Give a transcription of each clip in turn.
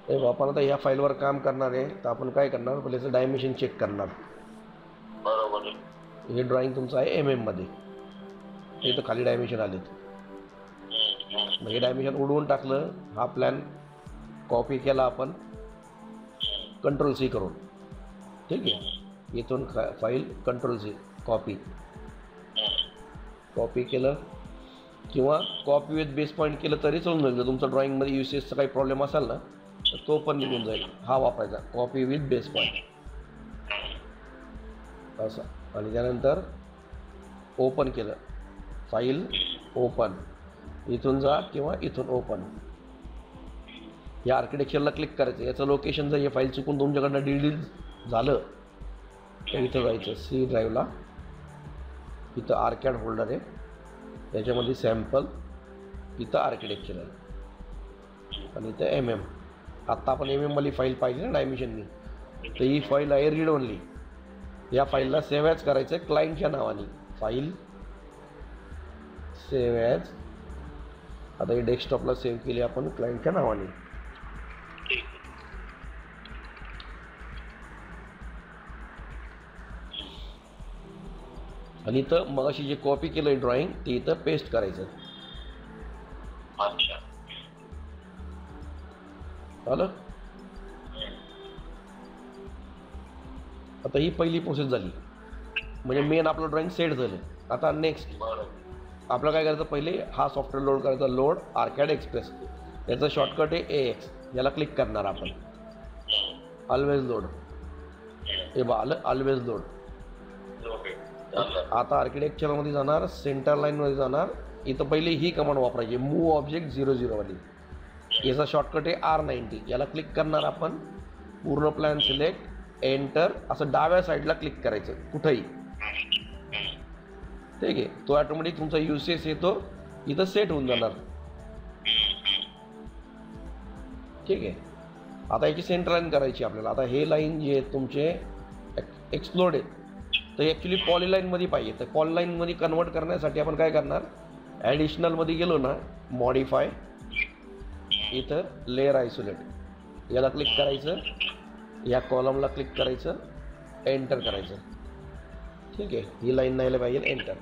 आपण आता ह्या फाईलवर काम करणार आहे, तर आपण काय करणार, पहिले डायमेन्शन चेक करणार. बरोबर. हे ड्रॉइंग तुमचं आहे MM मध्ये, इथं खाली डायमेन्शन आलेत. हे डायमेन्शन उडवून टाकलं. हा प्लॅन कॉपी केला आपण Ctrl+C करून. ठीक आहे, इथून फाईल Ctrl+C कॉपी केलं, किंवा कॉपी विथ बेस पॉईंट केलं तरी चालून जाईल. जर तुमचा ड्रॉइंगमध्ये युसेसचा काही प्रॉब्लेम असेल ना, तर तो पण निघून जाईल. हा वापरायचा, कॉपी विथ बेस पॉईंट असं. आणि त्यानंतर ओपन केलं, फाईल ओपन, इथून जा किंवा इथून ओपन. या आर्किटेक्चरला क्लिक करायचं. याचं लोकेशन जर हे फाईल चुकून तुमच्याकडनं डिलीट झालं तर इथं जायचं C ड्राईव्हला. इथं आर्कॅड होल्डर आहे, त्याच्यामध्ये सॅम्पल, इथं आर्किटेक्चर आहे, आणि इथं MM. आत्ता आपण MM वाली फाईल पाहिली ना डायमेन्शननी, तर ही फाईल आहे रीड ओनली. या फाईलला सेव्ह ॲज करायचं आहे क्लायंटच्या नावाने. फाईल सेव्ह ॲज, आता ही डेस्कटॉपला सेव्ह केली आपण क्लायंटच्या नावाने. आणि इथं मग अशी जे कॉपी केलं ड्रॉइंग ते इथं पेस्ट करायचं. अच्छा, झालं. आता ही पहिली प्रोसेस झाली, म्हणजे मेन आपलं ड्रॉइंग सेट झालं. आता नेक्स्ट आपलं काय करायचं, पहिले हा सॉफ्टवेअर लोड करायचा. लोड आर्कॅड एक्सप्रेस, याचं शॉर्टकट आहे AX. याला क्लिक करणार आपण. ऑलवेज लोड, हे बा आलं ऑलवेज लोड. आता आर्किटेक्चरमध्ये जाणार, सेंटर लाईनमध्ये जाणार. इथं पहिले ही कमांड वापरायची, मूव ऑब्जेक्ट 0 वाली. याचा शॉर्टकट आहे R90. याला क्लिक करणार आपण. पूर्ण प्लॅन सिलेक्ट, एंटर, असं डाव्या साईडला क्लिक करायचं कुठंही. ठीक आहे, तो ऑटोमॅटिक तुमचा युसेस येतो इथं सेट होऊन जाणार. ठीक आहे, आता याची सेंटर लाईन करायची आपल्याला. आता हे लाईन जे आहेत तुमचे एक्सप्लोड आहेत, तर ॲक्च्युली पॉलीलाईनमध्ये पाहिजे. तर पॉलीलाईनमध्ये कन्वर्ट करण्यासाठी आपण काय करणार, ॲडिशनलमध्ये गेलो ना, मॉडिफाय, इथं लेअर आयसोलेट, याला क्लिक करायचं. या कॉलमला क्लिक करायचं, एंटर करायचं. ठीक आहे, ही लाईन नाही पाहिजे, एंटर.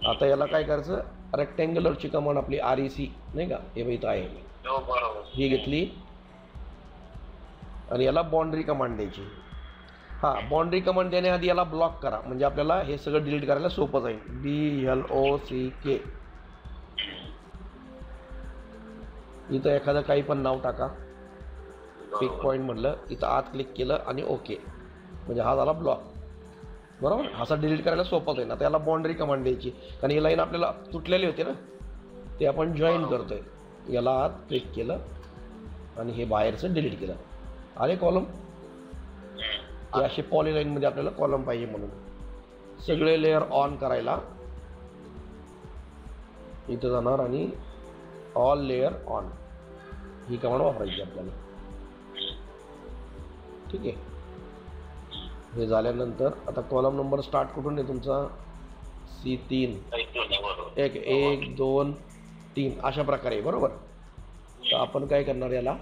आता याला काय करायचं, रेक्टँग्युलरची कमांड आपली REC नाही का, हे इथं आहे, ही घेतली. आणि याला बाउंड्री कमांड द्यायची. हां, बाउंड्री कमांड देण्याआधी याला ब्लॉक करा, म्हणजे आपल्याला हे सगळं डिलीट करायला सोपं जाईल. BLOCK. इथं एखादं काही पण नाव टाका. पिक पॉईंट म्हटलं, इथं आत क्लिक केलं आणि ओके, म्हणजे हा झाला ब्लॉक. बरोबर, असा डिलीट करायला सोपं जाईल. आता याला बाउंड्री कमांड द्यायची, कारण ही लाईन आपल्याला तुटलेली होती ना, ते आपण जॉईन करतोय. याला आत क्लिक केलं आणि हे बाहेरचं डिलीट केलं. आले कॉलम. हे असे पॉलीलाईनमध्ये आपल्याला कॉलम पाहिजे, म्हणून सगळे लेअर ऑन करायला इथं जाणार आणि all layer on he command वापरायची आपल्याला. ठीक आहे, हे झाल्यानंतर आता कॉलम नंबर स्टार्ट कुठून आहे तुमचा, C3, 1 2 3 अशा प्रकारे. बरोबर, तर आपण काय करणार, याला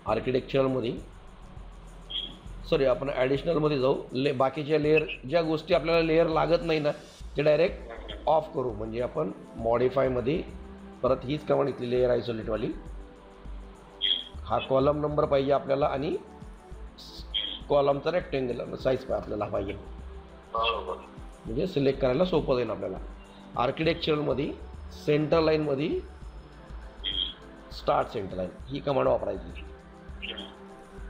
आर्किटेक्चरमध्ये सॉरी आपण ॲडिशनलमध्ये जाऊ. बाकीच्या लेअर, ज्या गोष्टी आपल्याला लेअर लागत नाही ना, ते डायरेक्ट ऑफ करू. म्हणजे आपण मॉडिफायमध्ये परत हीच कमांड घेतली, लेअर आयसोलेटवाली. हा कॉलम नंबर पाहिजे आपल्याला, आणि कॉलमचा रेक्टेंग्युलर साईज आपल्याला पाहिजे, म्हणजे सिलेक्ट करायला सोपं जाईल आपल्याला. आर्किटेक्चरमध्ये सेंटर लाईनमध्ये स्टार्ट सेंटर लाईन ही कमांड वापरायची.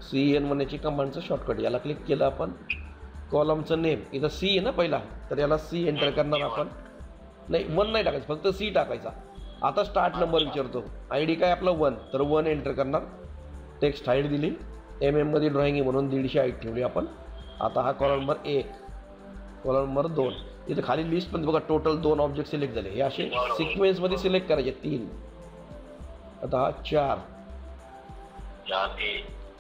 CN म्हणण्याची कमांडचं शॉर्टकट. याला क्लिक केलं आपण. कॉलमचं नेम इथं C आहे ना पहिला, तर याला C एंटर करणार आपण. नाही, 1 नाही टाकायचं, फक्त C टाकायचा. आता स्टार्ट नंबर विचारतो, ID काय आपलं 1, तर 1 एंटर करणार. टेक्स्ट हाईट दिली, MM मध्ये ड्रॉइंग आहे म्हणून 150 हाईट ठेवली आपण. आता हा कॉलम नंबर 1, कॉलम नंबर 2. इथं खाली लिस्ट पण बघा, टोटल 2 ऑब्जेक्ट सिलेक्ट झाले. हे असे सिक्वेन्समध्ये सिलेक्ट करायचे. 3. आता हा 4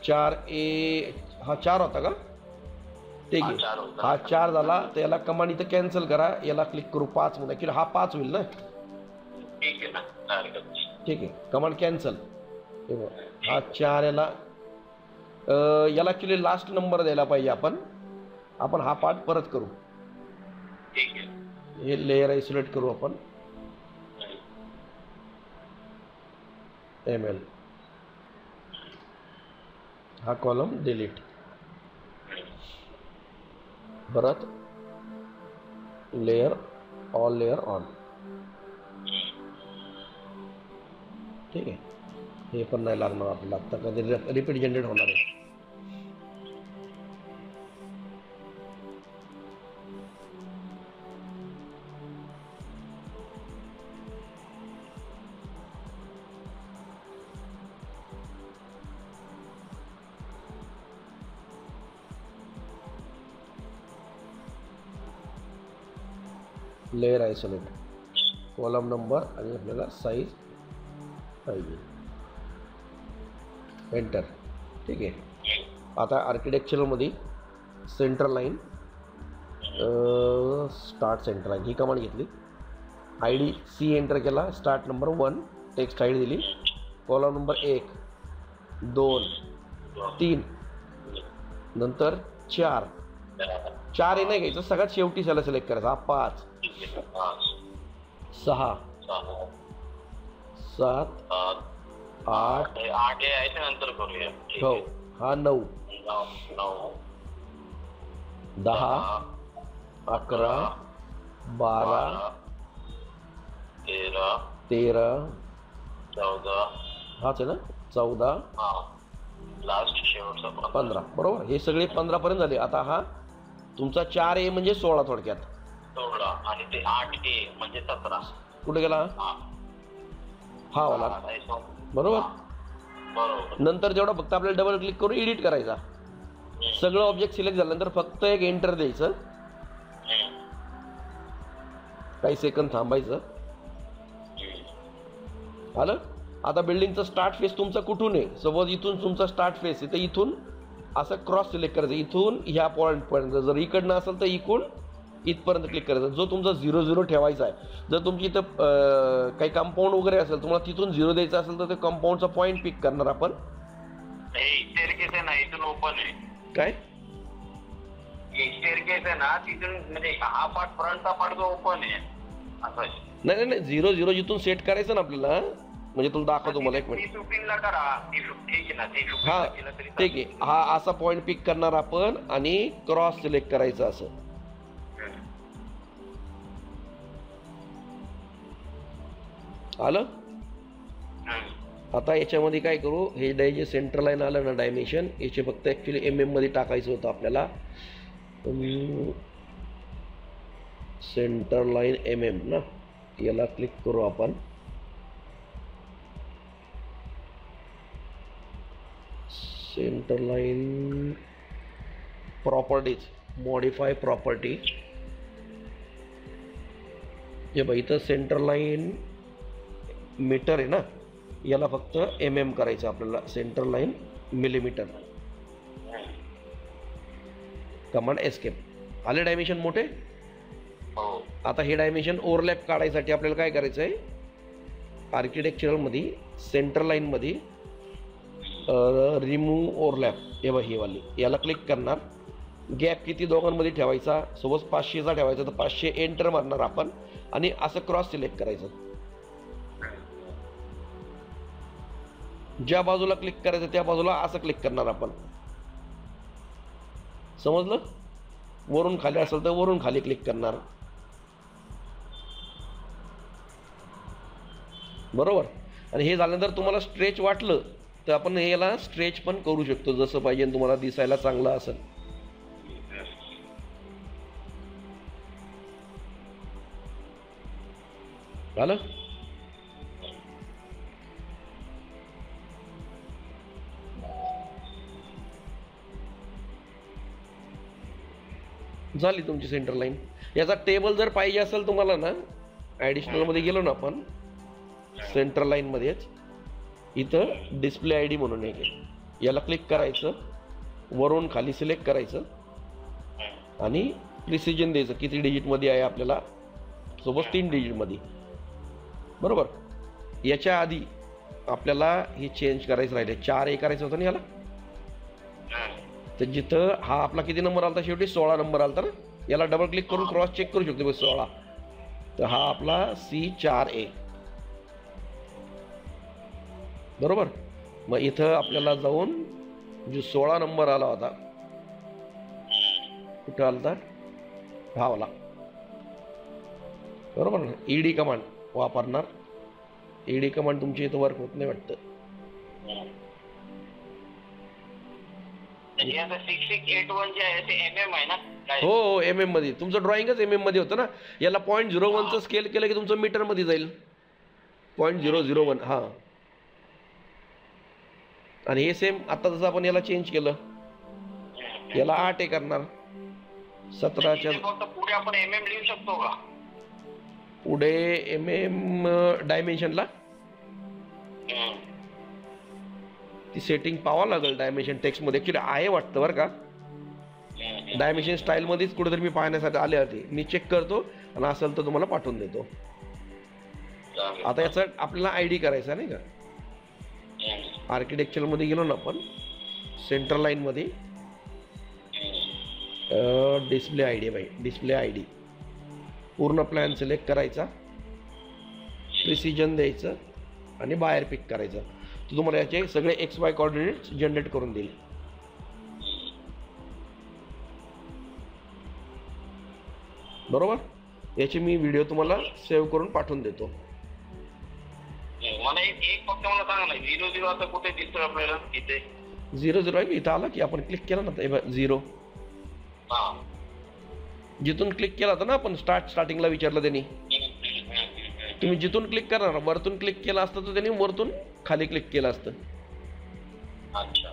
4A, हा 4 होता का, ठीक आहे, हा 4 झाला. तर याला कमांड इथं कॅन्सल करा, याला क्लिक करू 5 म्हणून. ॲक्च्युली हा 5 होईल ना. ठीक आहे, कमांड कॅन्सल. हे बघ, हा 4 याला ॲक्च्युली लास्ट नंबर द्यायला पाहिजे आपण हा पार्ट परत करू. ठीक आहे. हे लेयर आयसोलेट करू आपण. ML हा कॉलम डिलीट. परत लेयर ऑल लेयर ऑन. ठीक आहे. हे पण नाही लागणार आपल्याला, आता कधी रिपीट जनरेट होणार आहे. लेयर आयसोलेट, कॉलम नंबर आणि आपल्याला साईज पाहिजे. एंटर. ठीक आहे. आता आर्किटेक्चरमध्ये center line, start center line ही कमांड घेतली. ID C एंटर केला. स्टार्ट नंबर 1 टेक्स्ट ID दिली. कॉलम नंबर 1 2 3 नंतर 4 हे नाही घ्यायचं, सगळ्यात शेवटी त्याला सिलेक्ट करायचा. 5 6 7 8 याच्या नंतर करूया. हो. हा 9 10 11 12 13 14 हाच आहे ना 14 लास्ट शेवटचा 15. बरोबर. हे सगळे 15 पर्यंत झाले. आता हा तुमचा 4A म्हणजे 16 थोडक्यात. 16 आणि ते 8A म्हणजे 17. कुठे गेला हा वाला. बरोबर. नंतर जेवढा फक्त आपल्याला डबल क्लिक करून एडिट करायचा. सगळं ऑब्जेक्ट सिलेक्ट झाल्यानंतर फक्त एक एंटर द्यायचं. काही सेकंद थांबायचं. आलं. आता बिल्डिंगचा स्टार्ट फेस तुमचा कुठून आहे. सपोज इथून तुमचा स्टार्ट फेस आहे तर इथून असं क्रॉस सिलेक्ट करायचं. इथून ह्या पॉईंटपर्यंत. जर इकडनं असेल तर इकडून इथपर्यंत क्लिक करायचं. जो तुमचा 0 0 ठेवायचा आहे. जर तुमची इथं काही कंपाऊंड वगैरे असेल, तुम्हाला तिथून 0 द्यायचा असेल तर ते कंपाऊंडचा पॉईंट पिक करणार आपण. स्टेअरकेस आहे ना इथून ओपन आहे. काय स्टेअरकेस आहे ना तिथून, म्हणजे हा पार्ट फ्रंटचा पार्ट जो ओपन आहे असं. नाही 0 0 जिथून सेट करायचं ना आपल्याला. म्हणजे तुला दाखवतो मला एक मिनिट. हा ठीक आहे. हा असा पॉईंट पिक करणार आपण आणि क्रॉस सिलेक्ट करायचं असं. आलं. आता याच्यामध्ये काय करू, हे जे सेंटर लाईन आलं ना डायमेन्शन, याचे फक्त ॲक्च्युली MM मध्ये टाकायचं होतं आपल्याला. सेंटर लाईन MM ना, याला क्लिक करू आपण. Centre line properties, modify property. जे बघ इथं सेंटर लाईन मीटर आहे ना, याला फक्त MM करायचं आपल्याला. Centre line millimetre. Command escape. आले डायमेन्शन मोठे. आता हे डायमेन्शन ओव्हरलॅप काढायसाठी आपल्याला काय करायचं आहे, आर्किटेक्चरमध्ये सेंटर लाईनमध्ये रिमूव्ह ओव्हरलॅप हे बघ ही वाली, याला क्लिक करणार. गॅप किती दोघांमध्ये ठेवायचा, सपोज 500चा ठेवायचा तर 500 एंटर मारणार आपण आणि असं क्रॉस सिलेक्ट करायचं. ज्या बाजूला क्लिक करायचं त्या बाजूला असं क्लिक करणार आपण. समजलं. वरून खाली असेल तर वरून खाली क्लिक करणार. बरोबर. आणि हे झाल्यानंतर तुम्हाला स्ट्रेच वाटलं तर आपण याला स्ट्रेच पण करू शकतो जसं पाहिजे तुम्हाला दिसायला चांगलं असेल. झालं. झाली तुमची सेंटर लाईन. याचा टेबल जर पाहिजे असेल तुम्हाला ना, ॲडिशनल मध्ये गेलो ना आपण, सेंटर लाईन मध्येच इथं डिस्प्ले ID म्हणून एक आहे, याला क्लिक करायचं, वरून खाली सिलेक्ट करायचं आणि प्रिसिजन द्यायचं किती डिजिटमध्ये आहे आपल्याला. सोबत 3 डिजिटमध्ये. बरोबर. याच्या आधी आपल्याला हे चेंज करायचं राहिले 4A करायचं होतं ना याला. तर जिथं हा आपला किती नंबर आला शेवटी 16 नंबर आला ना, याला डबल क्लिक करून क्रॉस चेक करू शकतो 16. तर हा आपला C4A बरोबर. मग इथं आपल्याला जाऊन जो 16 नंबर आला होता कुठं आला होता, भावला बरोबर ना. ED कमांड वापरणार. ED कमांड तुमची इथं वर्क होत नाही वाटतं. हे आता 6681 जे आहे ते MM आहे ना काय? हो MM मध्ये. तुमचं ड्रॉइंगच MM मध्ये होतं ना. याला 0.01चं स्केल केलं की तुमचं मीटर मध्ये जाईल 0.001. हा. आणि हे सेम आता जसं आपण याला चेंज केलं, याला 8A करणार. 17च्या फक्त पुढे आपण MM लिहू शकतो का? पुढे MM डायमेन्शनला ती सेटिंग पाहावं लागेल. डायमेन्शन टेक्स्ट मध्ये ऍक्च्युली आहे वाटतं बरं का. डायमेन्शन स्टाईल मध्येच कुठेतरी मी पाहण्यासाठी आले होते. मी चेक करतो आणि असेल तर तुम्हाला पाठवून देतो. आता याचा आपल्याला ID करायचा नाही का. आर्किटेक्चर मध्ये गेलो ना आपण, सेंट्रल लाईन मध्ये डिस्प्ले ID बाई, डिस्प्ले ID पूर्ण प्लॅन सिलेक्ट करायचा, प्रिसिजन द्यायचं आणि बाहेर पिक करायचं. तर तुम्हाला याचे सगळे XY कोऑर्डिनेट्स जनरेट करून देईल. बरोबर. याची मी व्हिडिओ तुम्हाला सेव्ह करून पाठवून देतो. मला एक फक्त मला सांगा ना, 00 आता कुठे दिसतोय आपल्याला इथे? 00 आहे इथं आला की आपण क्लिक केला ना 0. जिथून क्लिक केला होता ना आपण स्टार्टिंगला विचारलं त्यांनी. तुम्ही जिथून क्लिक करणार वरतून क्लिक केलं असतं तर त्यांनी वरतून खाली क्लिक केलं असतं. अच्छा.